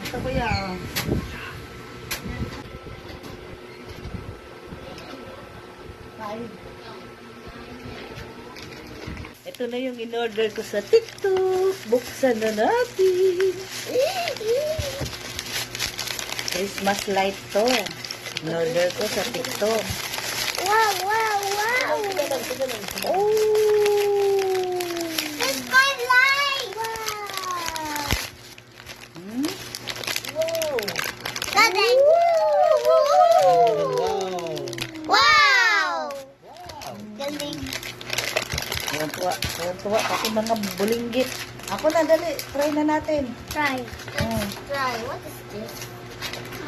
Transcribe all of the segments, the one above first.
Ito kuya, oh. Ito na yung in-order ko sa TikTok. Buksan na natin. Christmas light to. In-order ko sa TikTok. Wow, wow, wow. Oh! It's my light. Wow. Hmm? Wow. Daddy. Wow. Galing. Tuwa. Pati mga bulinggit. Ako na, dali. Try na natin. Try. Oh. Try. What is this?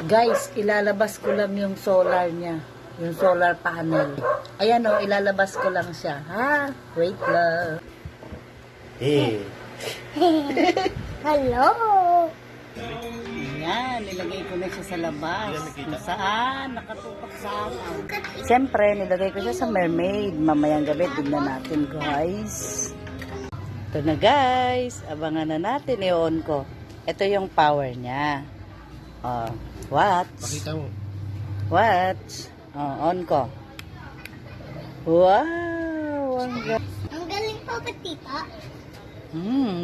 Guys, ilalabas ko lang yung solar niya. Yung solar panel. Ayan o, ilalabas ko lang siya. Ha? Wait lang. Hello. Ayan, nilagay ko na siya sa labas. Kung saan? Nakatupak sa araw. Siyempre, nilagay ko siya sa mermaid. Mamayang gabi, tignan natin guys. Ito na guys. Abangan na natin. I-on ko. Ito yung power niya. Oh, watch. Pakita mo. Watch. Oh, on ko. Wow! Ang galing po ba, tita?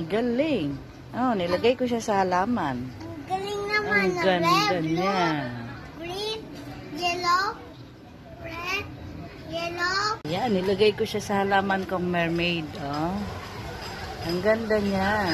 Galing. Oh, nilagay ko siya sa halaman. Ang galing naman. Ang na ganda red, niya. green, yellow, red, yellow. Yan, nilagay ko siya sa halaman kong mermaid. Oh. Ang ganda niya.